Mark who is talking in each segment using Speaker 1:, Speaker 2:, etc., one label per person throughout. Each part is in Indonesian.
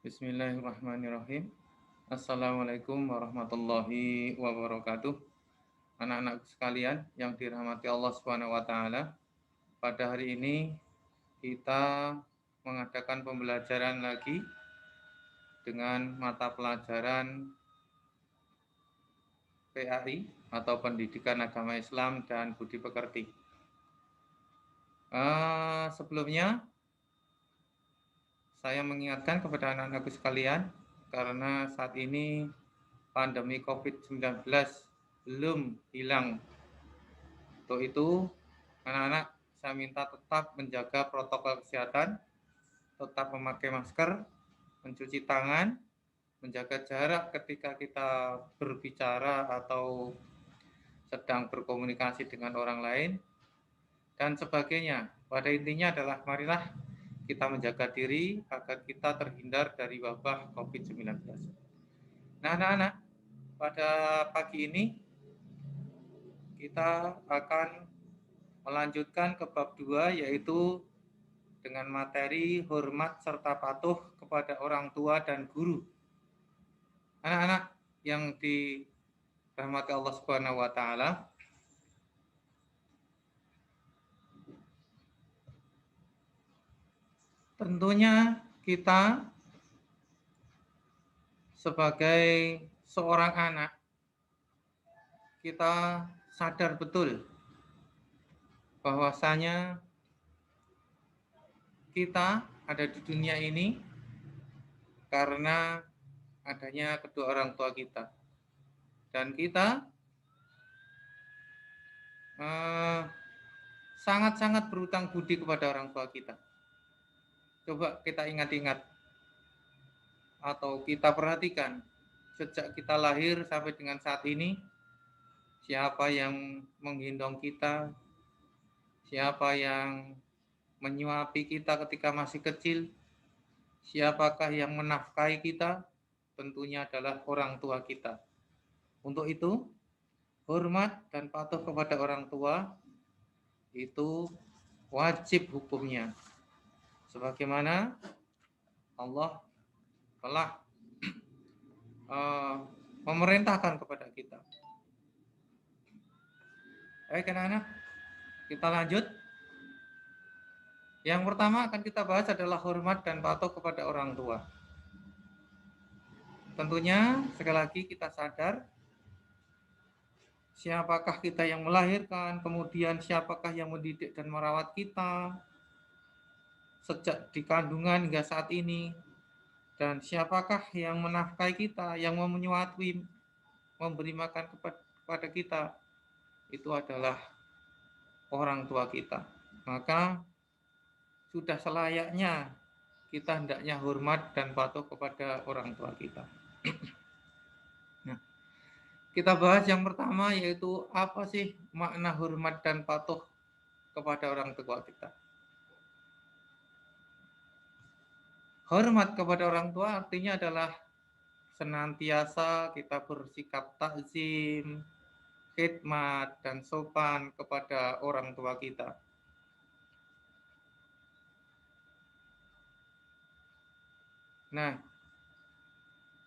Speaker 1: Bismillahirrahmanirrahim. Assalamualaikum warahmatullahi wabarakatuh. Anak-anakku sekalian yang dirahmati Allah Subhanahu wa taala. Pada hari ini kita mengadakan pembelajaran lagi dengan mata pelajaran PAI atau Pendidikan Agama Islam dan Budi Pekerti. Sebelumnya saya mengingatkan kepada anak-anakku sekalian karena saat ini pandemi COVID-19 belum hilang. Untuk itu, anak-anak saya minta tetap menjaga protokol kesehatan, tetap memakai masker, mencuci tangan, menjaga jarak ketika kita berbicara atau sedang berkomunikasi dengan orang lain, dan sebagainya. Pada intinya adalah marilah kita menjaga diri agar kita terhindar dari wabah COVID-19. Nah, anak-anak, pada pagi ini kita akan melanjutkan ke bab 2, yaitu dengan materi hormat serta patuh kepada orang tua dan guru. Anak-anak yang dirahmati Allah Subhanahu wa taala, tentunya kita sebagai seorang anak, kita sadar betul bahwasanya kita ada di dunia ini karena adanya kedua orang tua kita. Dan kita sangat-sangat berutang budi kepada orang tua kita. Coba kita ingat-ingat atau kita perhatikan sejak kita lahir sampai dengan saat ini, siapa yang menggendong kita, siapa yang menyuapi kita ketika masih kecil, siapakah yang menafkahi kita, tentunya adalah orang tua kita. Untuk itu, hormat dan patuh kepada orang tua itu wajib hukumnya. Sebagaimana Allah telah memerintahkan kepada kita. Baik anak-anak, kita lanjut. Yang pertama akan kita bahas adalah hormat dan patuh kepada orang tua. Tentunya sekali lagi kita sadar siapakah kita yang melahirkan, kemudian siapakah yang mendidik dan merawat kita sejak di kandungan hingga saat ini, dan siapakah yang menafkahi kita, yang menyuapi, memberi makan kepada kita, itu adalah orang tua kita. Maka sudah selayaknya kita hendaknya hormat dan patuh kepada orang tua kita. Nah, kita bahas yang pertama, yaitu apa sih makna hormat dan patuh kepada orang tua kita. Hormat kepada orang tua artinya adalah senantiasa kita bersikap takzim, khidmat, dan sopan kepada orang tua kita. Nah,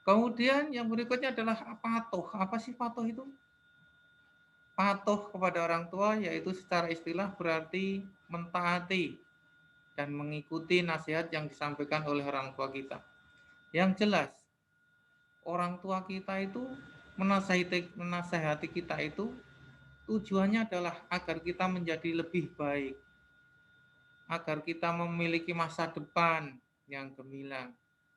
Speaker 1: kemudian yang berikutnya adalah patuh. Apa sih patuh itu? Patuh kepada orang tua yaitu secara istilah berarti mentaati dan mengikuti nasihat yang disampaikan oleh orang tua kita. Yang jelas, orang tua kita itu menasehati kita itu tujuannya adalah agar kita menjadi lebih baik, agar kita memiliki masa depan yang gemilang.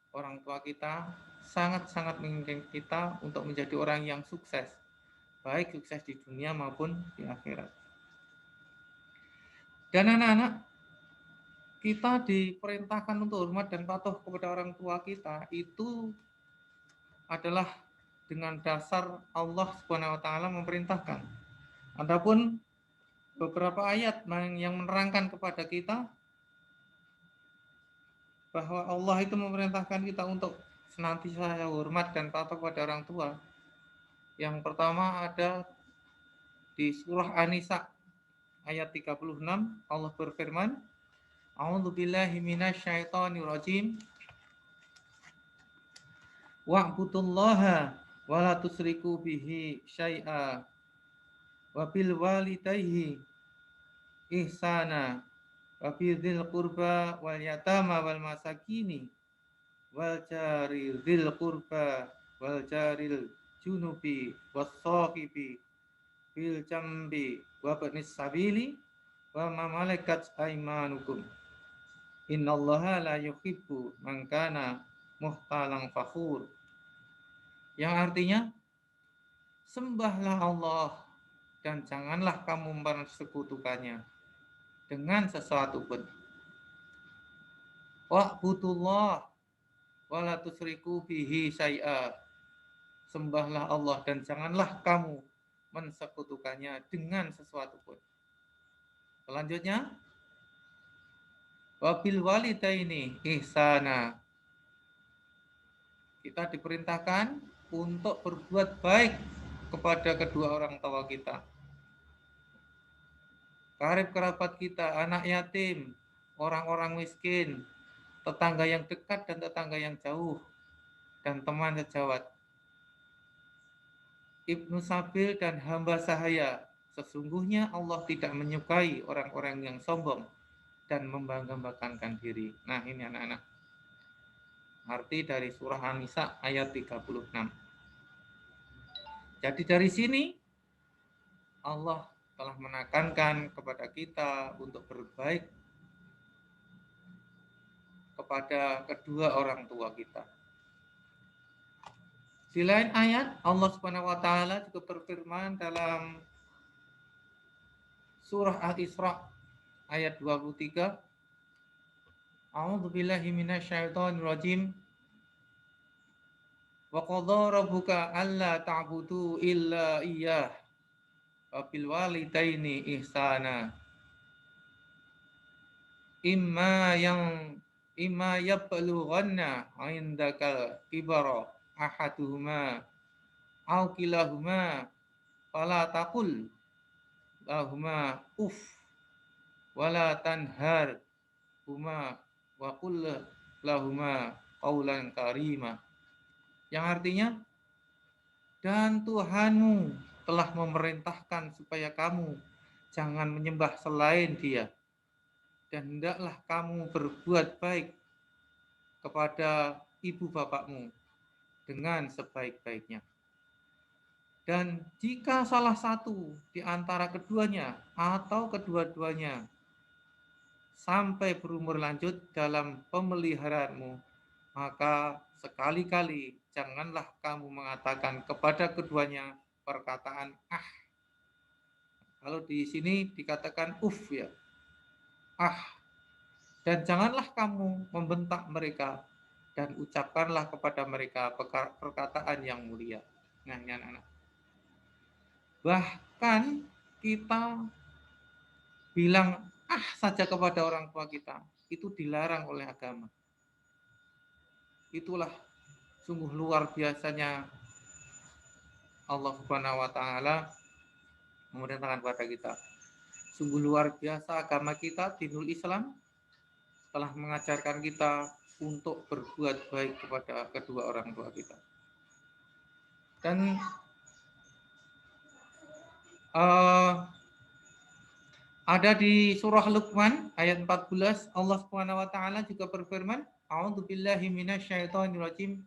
Speaker 1: Orang tua kita sangat-sangat menginginkan kita untuk menjadi orang yang sukses, baik sukses di dunia maupun di akhirat. Dan anak-anak, kita diperintahkan untuk hormat dan patuh kepada orang tua kita itu adalah dengan dasar Allah Subhanahu wa taala memerintahkan. Adapun beberapa ayat yang menerangkan kepada kita bahwa Allah itu memerintahkan kita untuk senantiasa hormat dan patuh kepada orang tua. Yang pertama ada di surah An-Nisa ayat 36, Allah berfirman, A'udzubillahi minasyaitonirrajim. wa'budullaha wa la tusriku bihi syai'a wa bil walidayhi ihsana wa bidzil qurba wal yatama wal masakini wal jari dzil qurba wal jaril junubi was sahibi bil jambi wa banis sabili wa ma malakat aymanukum innallaha la yuhibbu man kana muhtalan fakhur, yang artinya sembahlah Allah dan janganlah kamu mempersekutukannya dengan sesuatu pun. Wa'budullah wa la tusriku bihi syai'a. Sembahlah Allah dan janganlah kamu mensekutukannya dengan sesuatu pun. Selanjutnya, wabil walidaini ihsana. Kita diperintahkan untuk berbuat baik kepada kedua orang tua kita, karib kerabat kita, anak yatim, orang-orang miskin, tetangga yang dekat dan tetangga yang jauh, dan teman sejawat. Ibnu Sabil dan hamba sahaya, sesungguhnya Allah tidak menyukai orang-orang yang sombong dan membangga-banggakan diri. Nah, ini anak-anak, arti dari surah An-Nisa ayat 36. Jadi dari sini Allah telah menekankan kepada kita untuk berbaik kepada kedua orang tua kita. Di lain ayat, Allah Subhanahu wa taala juga berfirman dalam surah Al-Isra ayat 23, A'udzubillahi minasyaitonir rajim. Wa qadha rabbuka alla ta'budu illa iyyah wa bil walidaini ihsana. Imma yablughanna 'indakal kibara ahaduhuma aw kilahuma fala taqul lahuma wala tanhar huma wa qul lahuma qaulan karima, yang artinya, dan Tuhanmu telah memerintahkan supaya kamu jangan menyembah selain Dia, dan hendaklah kamu berbuat baik kepada ibu bapakmu dengan sebaik-baiknya. Dan jika salah satu di antara keduanya atau kedua-duanya sampai berumur lanjut dalam pemeliharaanmu, maka sekali-kali janganlah kamu mengatakan kepada keduanya perkataan ah. Kalau di sini dikatakan ya, ah. Dan janganlah kamu membentak mereka dan ucapkanlah kepada mereka perkataan yang mulia. Nah, ini anak-anak. Bahkan kita bilang saja kepada orang tua kita, itu dilarang oleh agama. Itulah sungguh luar biasanya Allah Subhanahu wa taala memerintahkan kepada kita. Sungguh luar biasa agama kita, dinul Islam, telah mengajarkan kita untuk berbuat baik kepada kedua orang tua kita. Dan ada di surah Luqman ayat 14, Allah Subhanahu wa taala juga berfirman, A'udzubillahi minasyaitonir rajim.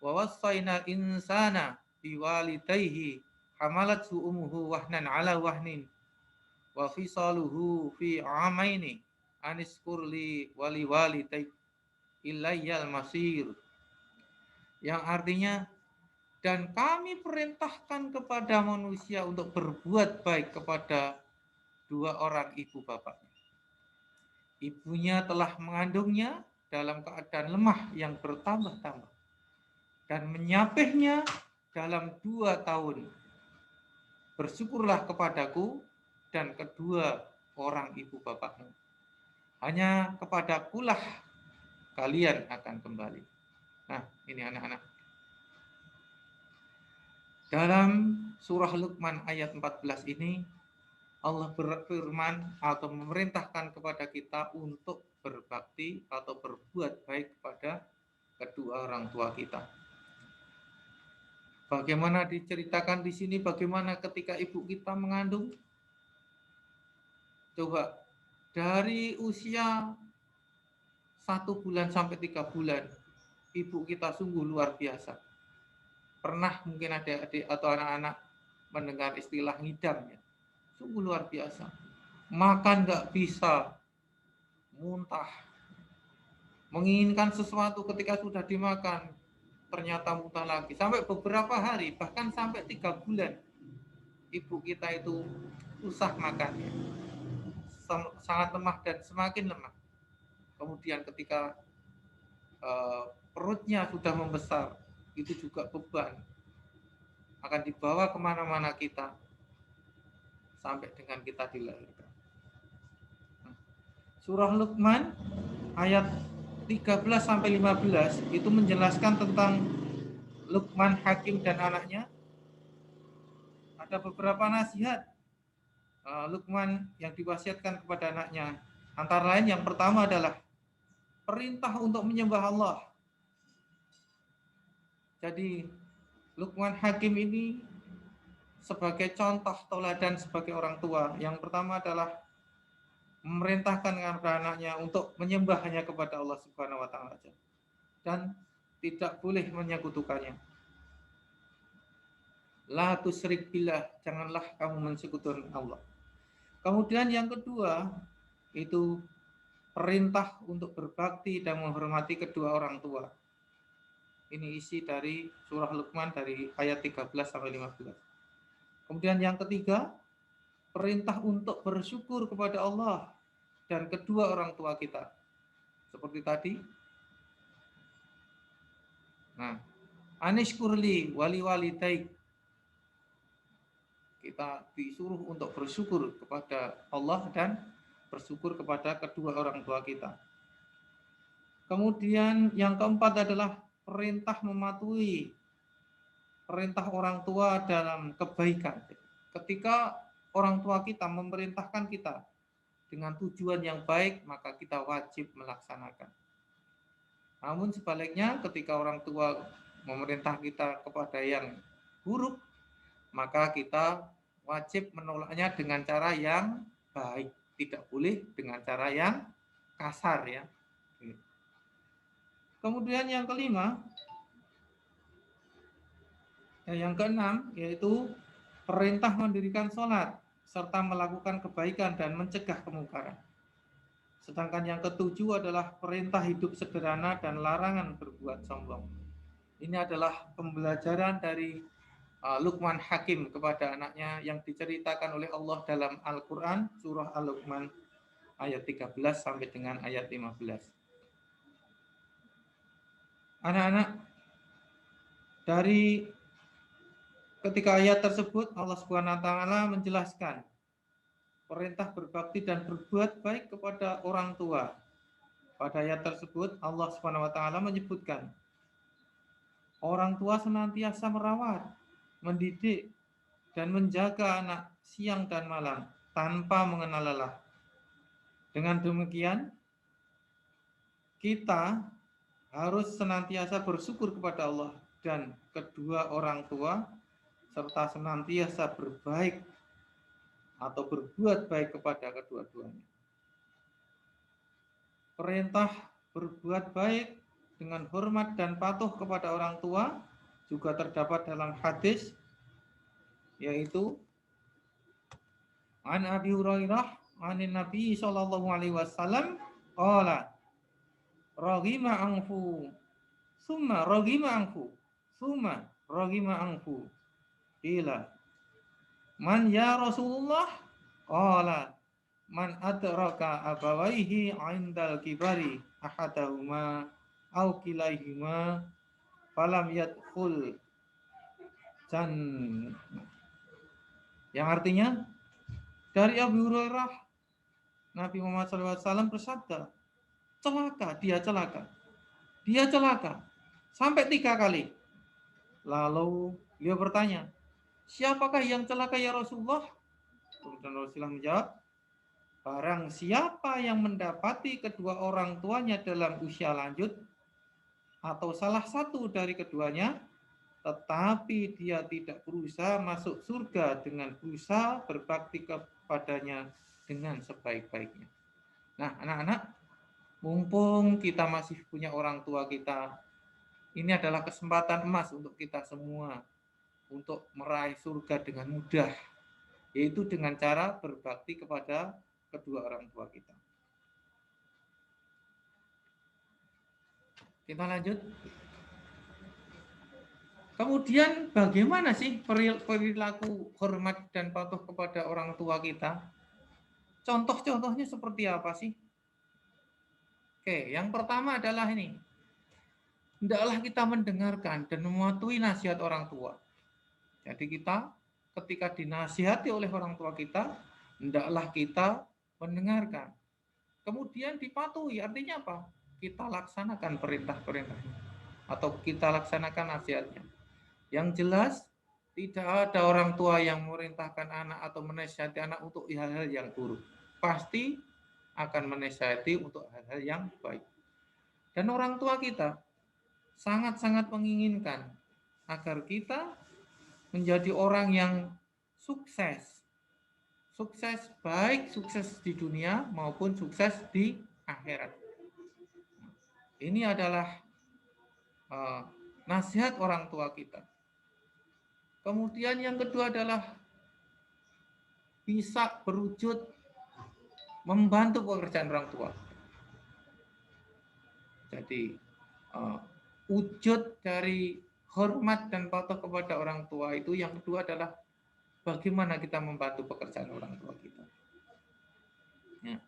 Speaker 1: Wa wassaynal insana biwalidayhi hamalathu ummuhu wahnan ala wahnin wa fisaluhu fi amaini aniskurli wali walidayk ilayyal masir, yang artinya, dan kami perintahkan kepada manusia untuk berbuat baik kepada dua orang ibu bapaknya. Ibunya telah mengandungnya dalam keadaan lemah yang bertambah-tambah dan menyapihnya dalam 2 tahun. Bersyukurlah kepadaku dan kedua orang ibu bapakmu. Hanya kepadakulah kalian akan kembali. Nah, ini anak-anak. Dalam surah Luqman ayat 14 ini, Allah berfirman atau memerintahkan kepada kita untuk berbakti atau berbuat baik kepada kedua orang tua kita. Bagaimana diceritakan di sini bagaimana ketika ibu kita mengandung? Coba dari usia 1 bulan sampai 3 bulan, ibu kita sungguh luar biasa. Pernah mungkin adik-adik atau anak-anak mendengar istilah ngidam ya? Sungguh luar biasa. Makan nggak bisa, muntah. Menginginkan sesuatu ketika sudah dimakan, ternyata muntah lagi. Sampai beberapa hari, bahkan sampai 3 bulan, ibu kita itu susah makannya. Sangat lemah dan semakin lemah. Kemudian ketika perutnya sudah membesar, itu juga beban. Akan dibawa kemana-mana kita, sampai dengan kita dilahirkan. Surah Luqman ayat 13-15 itu menjelaskan tentang Luqman Hakim dan anaknya. Ada beberapa nasihat Luqman yang diwasiatkan kepada anaknya. Antara lain yang pertama adalah perintah untuk menyembah Allah. Jadi Luqman Hakim ini sebagai contoh teladan sebagai orang tua. Yang pertama adalah memerintahkan kepada anaknya untuk menyembah hanya kepada Allah Subhanahu wa taala dan tidak boleh menyekutukannya. La tusyrik billah, janganlah kamu mensekutukan Allah. Kemudian yang kedua itu perintah untuk berbakti dan menghormati kedua orang tua. Ini isi dari surah Luqman dari ayat 13-15. Kemudian yang ketiga, perintah untuk bersyukur kepada Allah dan kedua orang tua kita. Seperti tadi. Nah, anishkurli wali walidaik. Kita disuruh untuk bersyukur kepada Allah dan bersyukur kepada kedua orang tua kita. Kemudian yang keempat adalah perintah mematuhi perintah orang tua dalam kebaikan. Ketika orang tua kita memerintahkan kita dengan tujuan yang baik, maka kita wajib melaksanakan. Namun sebaliknya, ketika orang tua memerintah kita kepada yang buruk, maka kita wajib menolaknya dengan cara yang baik. Tidak boleh dengan cara yang kasar ya. Kemudian yang kelima, yang keenam, yaitu perintah mendirikan sholat serta melakukan kebaikan dan mencegah kemungkaran. Sedangkan yang ketujuh adalah perintah hidup sederhana dan larangan berbuat sombong. Ini adalah pembelajaran dari Luqman Hakim kepada anaknya yang diceritakan oleh Allah dalam Al-Quran, surah Al-Luqman ayat 13 sampai dengan ayat 15. Anak-anak, dari ketika ayat tersebut Allah Subhanahu wa taala menjelaskan perintah berbakti dan berbuat baik kepada orang tua. Pada ayat tersebut Allah Subhanahu wa taala menyebutkan orang tua senantiasa merawat, mendidik dan menjaga anak siang dan malam tanpa mengenal lelah. Dengan demikian kita harus senantiasa bersyukur kepada Allah dan kedua orang tua serta senantiasa berbaik atau berbuat baik kepada kedua-duanya. Perintah berbuat baik dengan hormat dan patuh kepada orang tua juga terdapat dalam hadis, yaitu An Abi Hurairah anin Nabi sallallahu alaihi wasallam qala raghima anfu summa raghima anfu summa raghima anfu ila man ya Rasulullah qala man adraka abawaihi 'indal kibari ahadahuma aw kilaihima falam yadkhul jannah. Yang artinya dari Abu Hurairah Nabi Muhammad SAW bersabda, celaka, dia celaka sampai 3 kali. Lalu beliau bertanya, siapakah yang celaka ya Rasulullah? Kemudian Rasulullah menjawab, barang siapa yang mendapati kedua orang tuanya dalam usia lanjut atau salah satu dari keduanya, tetapi dia tidak berusaha masuk surga dengan berusaha berbakti kepadanya dengan sebaik-baiknya. Nah, anak-anak, mumpung kita masih punya orang tua kita, ini adalah kesempatan emas untuk kita semua untuk meraih surga dengan mudah, yaitu dengan cara berbakti kepada kedua orang tua kita. Kita lanjut. Kemudian bagaimana sih perilaku hormat dan patuh kepada orang tua kita? Contoh-contohnya seperti apa sih? Oke, yang pertama adalah ini. Hendaklah kita mendengarkan dan mematuhi nasihat orang tua. Jadi kita ketika dinasihati oleh orang tua kita, hendaklah kita mendengarkan. Kemudian dipatuhi, artinya apa? Kita laksanakan perintah-perintahnya atau kita laksanakan nasihatnya. Yang jelas, tidak ada orang tua yang memerintahkan anak atau menasihati anak untuk hal-hal yang buruk. Pasti akan menasihati untuk hal-hal yang baik. Dan orang tua kita sangat-sangat menginginkan agar kita menjadi orang yang sukses. Sukses baik sukses di dunia maupun sukses di akhirat. Ini adalah nasihat orang tua kita. Kemudian yang kedua adalah bisa berwujud membantu pekerjaan orang tua. Jadi wujud dari hormat dan patuh kepada orang tua itu yang kedua adalah bagaimana kita membantu pekerjaan orang tua kita. Ya.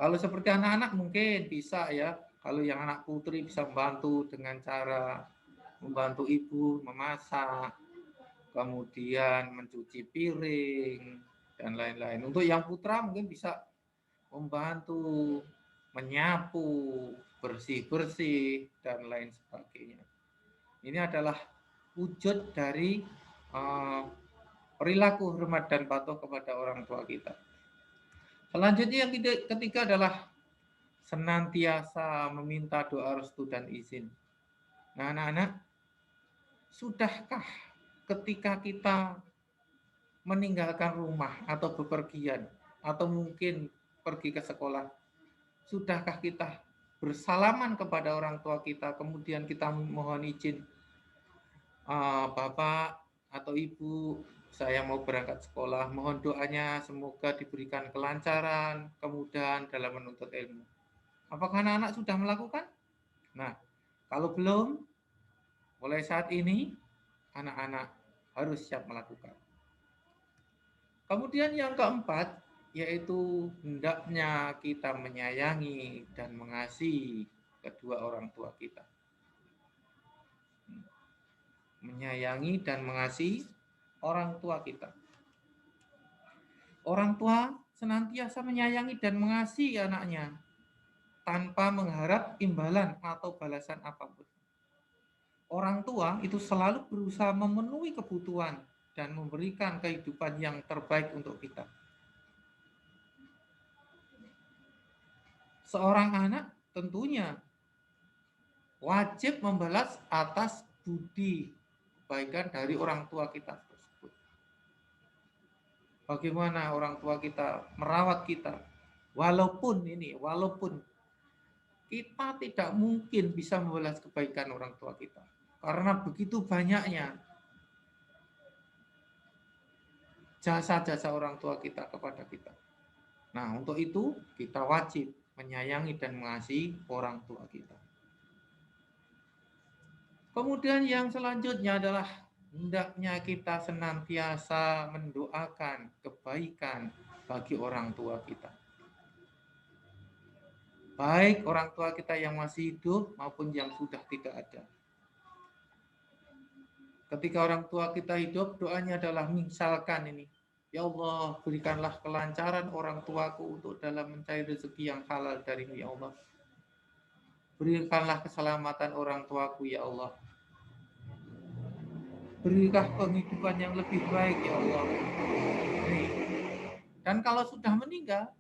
Speaker 1: Kalau seperti anak-anak mungkin bisa ya, kalau yang anak putri bisa membantu dengan cara membantu ibu memasak, kemudian mencuci piring, dan lain-lain. Untuk yang putra mungkin bisa membantu menyapu, bersih-bersih, dan lain sebagainya. Ini adalah wujud dari perilaku hormat dan patuh kepada orang tua kita. Selanjutnya yang ketiga adalah senantiasa meminta doa restu dan izin. Nah, anak-anak, sudahkah ketika kita meninggalkan rumah atau bepergian atau mungkin pergi ke sekolah, sudahkah kita bersalaman kepada orang tua kita, kemudian kita mohon izin, Bapak atau Ibu, saya mau berangkat sekolah, mohon doanya semoga diberikan kelancaran, kemudahan dalam menuntut ilmu. Apakah anak-anak sudah melakukan? Nah, kalau belum, mulai saat ini anak-anak harus siap melakukan. Kemudian yang keempat, yaitu hendaknya kita menyayangi dan mengasihi kedua orang tua kita. Menyayangi dan mengasihi orang tua kita. Orang tua senantiasa menyayangi dan mengasihi anaknya tanpa mengharap imbalan atau balasan apapun. Orang tua itu selalu berusaha memenuhi kebutuhan dan memberikan kehidupan yang terbaik untuk kita. Seorang anak tentunya wajib membalas atas budi kebaikan dari orang tua kita tersebut. Bagaimana orang tua kita merawat kita, walaupun kita tidak mungkin bisa membalas kebaikan orang tua kita. Karena begitu banyaknya jasa-jasa orang tua kita kepada kita. Nah, untuk itu kita wajib menyayangi dan mengasihi orang tua kita. Kemudian yang selanjutnya adalah hendaknya kita senantiasa mendoakan kebaikan bagi orang tua kita. Baik orang tua kita yang masih hidup maupun yang sudah tidak ada. Ketika orang tua kita hidup, doanya adalah misalkan ini, ya Allah, berikanlah kelancaran orang tuaku untuk dalam mencari rezeki yang halal dari-Mu, ya Allah. Berikanlah keselamatan orang tuaku, ya Allah. Berilah penghidupan yang lebih baik, ya Allah. Dan kalau sudah meninggal,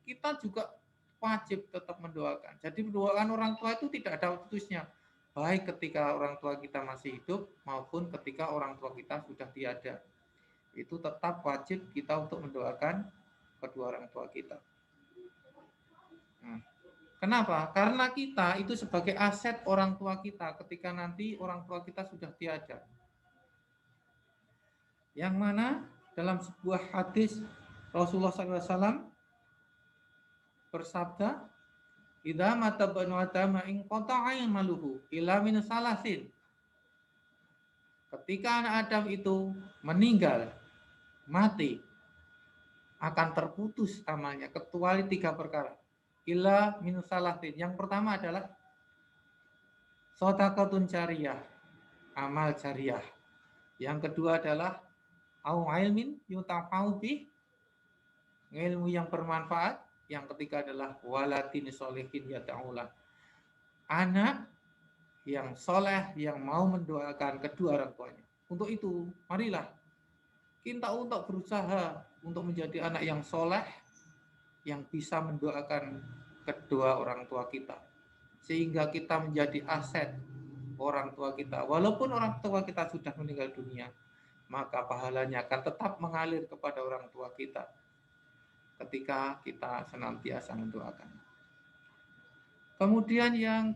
Speaker 1: kita juga wajib tetap mendoakan. Jadi mendoakan orang tua itu tidak ada putusnya. baik ketika orang tua kita masih hidup maupun ketika orang tua kita sudah tiada. Itu tetap wajib kita untuk mendoakan kedua orang tua kita. Nah, kenapa? Karena kita itu sebagai aset orang tua kita ketika nanti orang tua kita sudah tiada. Yang mana dalam sebuah hadis Rasulullah SAW bersabda, "Idza mata banu adama in qata'a maluhu ila min salasin." Ketika anak Adam itu meninggal, mati, akan terputus amalnya kecuali 3 perkara. Ila min salasin. Yang pertama adalah shadaqatun jariyah, amal jariyah. Yang kedua adalah au ilmin yutafa'u bih, ilmu yang bermanfaat. Yang ketiga adalah waladin sholihin yad'ulah, anak yang soleh yang mau mendoakan kedua orang tuanya. Untuk itu, marilah kita untuk berusaha untuk menjadi anak yang soleh yang bisa mendoakan kedua orang tua kita, sehingga kita menjadi aset orang tua kita. Walaupun orang tua kita sudah meninggal dunia, maka pahalanya akan tetap mengalir kepada orang tua kita ketika kita senantiasa mendoakan. Kemudian yang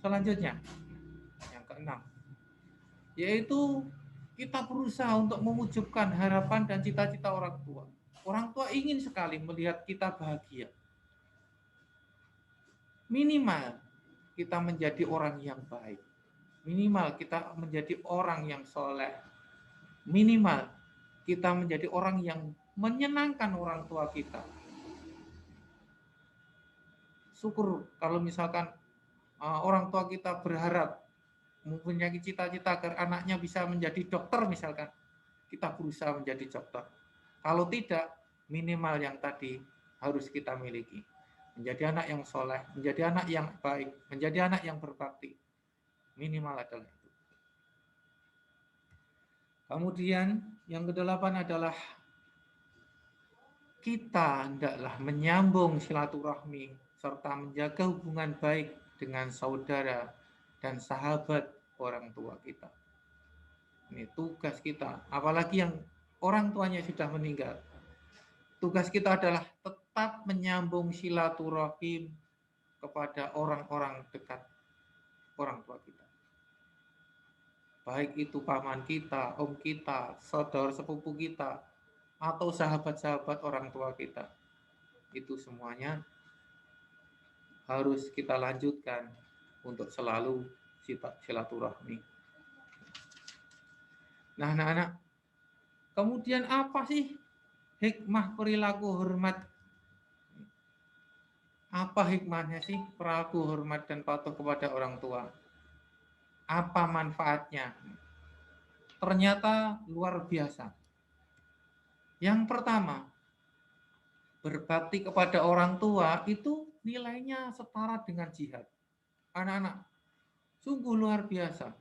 Speaker 1: selanjutnya, yang keenam, yaitu kita berusaha untuk mewujudkan harapan dan cita-cita orang tua. Orang tua ingin sekali melihat kita bahagia. Minimal kita menjadi orang yang baik. Minimal kita menjadi orang yang soleh. Minimal kita menjadi orang yang menyenangkan orang tua kita. Syukur kalau misalkan orang tua kita berharap mempunyai cita-cita agar anaknya bisa menjadi dokter misalkan, kita berusaha menjadi dokter. Kalau tidak, minimal yang tadi harus kita miliki. Menjadi anak yang soleh, menjadi anak yang baik, menjadi anak yang berbakti. Minimal adalah itu. Kemudian yang kedelapan adalah kita hendaklah menyambung silaturahmi serta menjaga hubungan baik dengan saudara dan sahabat orang tua kita. Ini tugas kita, apalagi yang orang tuanya sudah meninggal. Tugas kita adalah tetap menyambung silaturahim kepada orang-orang dekat orang tua kita. Baik itu paman kita, om kita, saudara sepupu kita, atau sahabat-sahabat orang tua kita. Itu semuanya harus kita lanjutkan untuk selalu silaturahmi. Nah, anak-anak, kemudian apa sih hikmah perilaku hormat? Apa hikmahnya sih perilaku hormat dan patuh kepada orang tua? Apa manfaatnya? Ternyata luar biasa. Yang pertama, berbakti kepada orang tua itu nilainya setara dengan jihad. Anak-anak, sungguh luar biasa.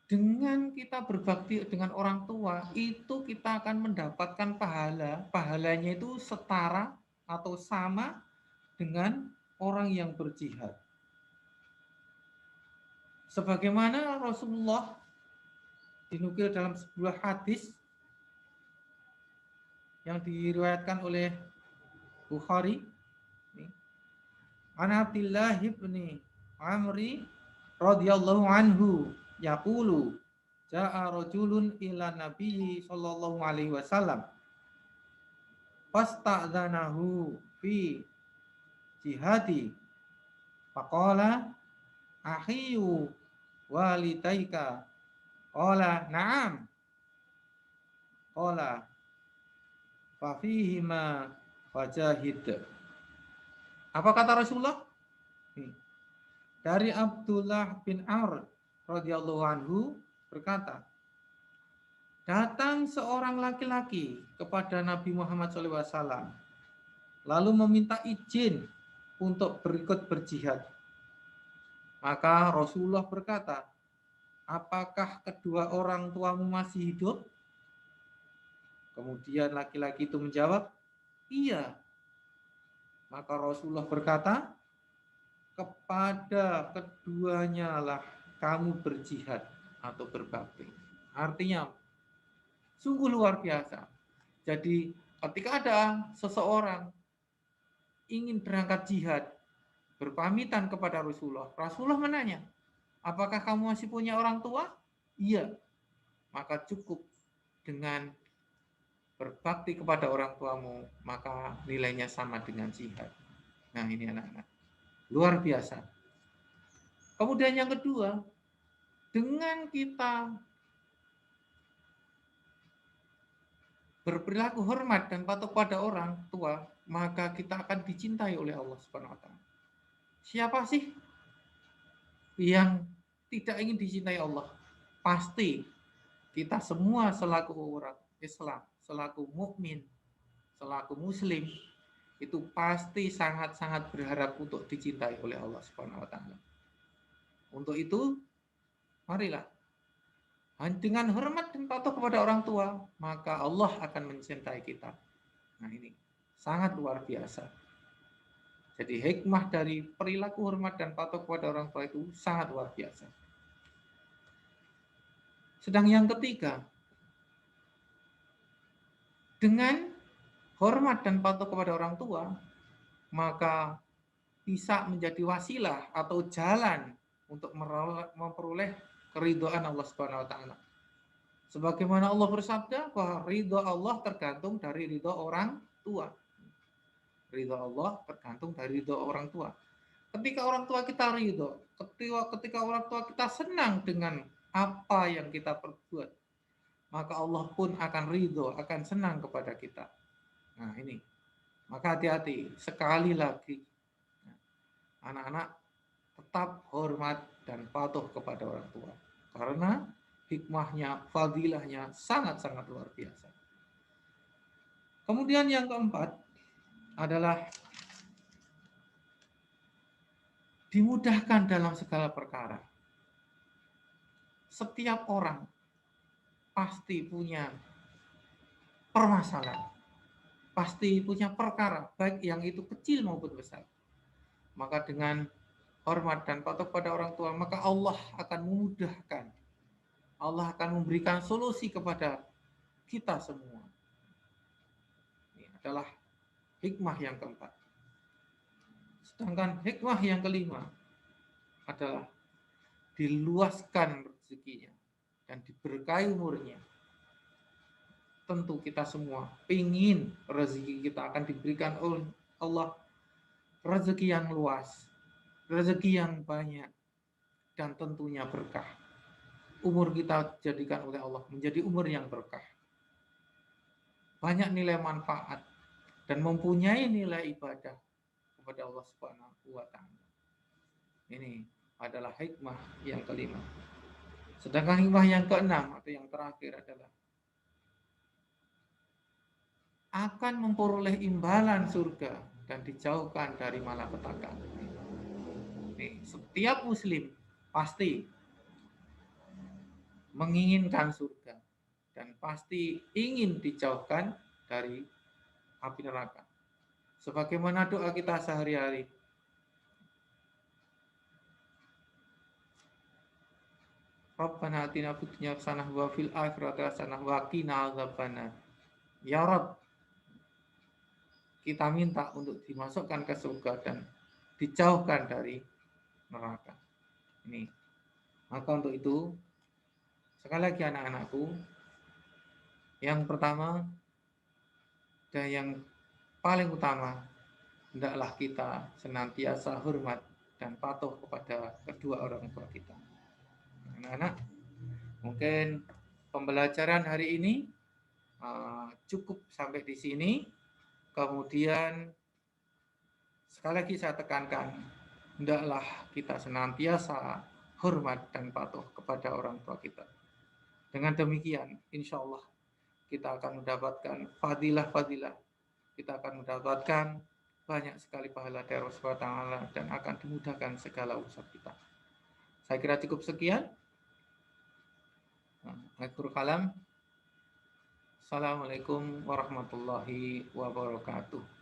Speaker 1: Dengan kita berbakti dengan orang tua, itu kita akan mendapatkan pahala. Pahalanya itu setara atau sama dengan orang yang berjihad. Sebagaimana Rasulullah dinukil dalam sebuah hadis yang diriwayatkan oleh Bukhari, An Abdillah ibni Amri radhiyallahu anhu yaqulu jaa rajulun ila nabiyyi sallallahu alaihi wasallam fasta'dzanahu fi jihadi faqala ahiyu walidayka qala na'am qala fa fihima fajahid. Apa kata Rasulullah? Dari Abdullah bin Amr radhiyallahu anhu berkata, datang seorang laki-laki kepada Nabi Muhammad SAW lalu meminta izin untuk berikut berjihad. Maka Rasulullah berkata, apakah kedua orang tuamu masih hidup? Kemudian laki-laki itu menjawab, iya. Maka Rasulullah berkata, kepada keduanya lah kamu berjihad atau berbakti. Artinya sungguh luar biasa. Jadi ketika ada seseorang ingin berangkat jihad, berpamitan kepada Rasulullah, Rasulullah menanya, apakah kamu masih punya orang tua? Iya. Maka cukup dengan berbakti kepada orang tuamu, maka nilainya sama dengan jihad. Nah ini anak-anak, luar biasa. Kemudian yang kedua, dengan kita berperilaku hormat dan patuh pada orang tua, maka kita akan dicintai oleh Allah Subhanahu wa taala. Siapa sih yang tidak ingin dicintai Allah? Pasti kita semua selaku orang Islam, selaku mukmin, selaku muslim, itu pasti sangat-sangat berharap untuk dicintai oleh Allah Subhanahu wa taala. Untuk itu, marilah dengan hormat dan patuh kepada orang tua, maka Allah akan mencintai kita. Nah ini sangat luar biasa. Jadi hikmah dari perilaku hormat dan patuh kepada orang tua itu sangat luar biasa. Sedang yang ketiga, dengan hormat dan patuh kepada orang tua, maka bisa menjadi wasilah atau jalan untuk memperoleh keridhaan Allah Subhanahu wa taala. Sebagaimana Allah bersabda bahwa ridho Allah tergantung dari ridho orang tua. Ridho Allah tergantung dari ridho orang tua. Ketika orang tua kita ridho, ketika orang tua kita senang dengan apa yang kita perbuat, maka Allah pun akan ridho, akan senang kepada kita. Nah ini, maka hati-hati. Sekali lagi, anak-anak tetap hormat dan patuh kepada orang tua. Karena hikmahnya, fadilahnya sangat-sangat luar biasa. Kemudian yang keempat adalah dimudahkan dalam segala perkara. Setiap orang pasti punya permasalahan, pasti punya perkara, baik yang itu kecil maupun besar. Maka dengan hormat dan patuh pada orang tua, maka Allah akan memudahkan. Allah akan memberikan solusi kepada kita semua. Ini adalah hikmah yang keempat. Sedangkan hikmah yang kelima adalah diluaskan rezekinya dan diberkahi umurnya. Tentu kita semua ingin rezeki kita akan diberikan oleh Allah, rezeki yang luas, rezeki yang banyak, dan tentunya berkah. Umur kita dijadikan oleh Allah menjadi umur yang berkah. Banyak nilai manfaat dan mempunyai nilai ibadah kepada Allah Subhanahu wa taala. Ini adalah hikmah yang kelima. Sedangkan hikmah yang keenam atau yang terakhir adalah akan memperoleh imbalan surga dan dijauhkan dari malapetaka. Nih, setiap muslim pasti menginginkan surga dan pasti ingin dijauhkan dari api neraka. Sebagaimana doa kita sehari-hari. Rabbana atina fid dunya hasanah wa fil akhirati hasanah wa qina adzabannar. Ya Rabb, kita minta untuk dimasukkan ke surga dan dijauhkan dari neraka. Ini. Maka untuk itu, sekali lagi anak-anakku, yang pertama dan yang paling utama, hendaklah kita senantiasa hormat dan patuh kepada kedua orang tua kita. Anak-anak, mungkin pembelajaran hari ini cukup sampai di sini. Kemudian sekali lagi saya tekankan, hendaklah kita senantiasa hormat dan patuh kepada orang tua kita. Dengan demikian, insya Allah kita akan mendapatkan fadilah-fadilah. Kita akan mendapatkan banyak sekali pahala dari Allah SWT dan akan dimudahkan segala usaha kita. Saya kira cukup sekian. Akhirul kalam. Assalamualaikum warahmatullahi wabarakatuh.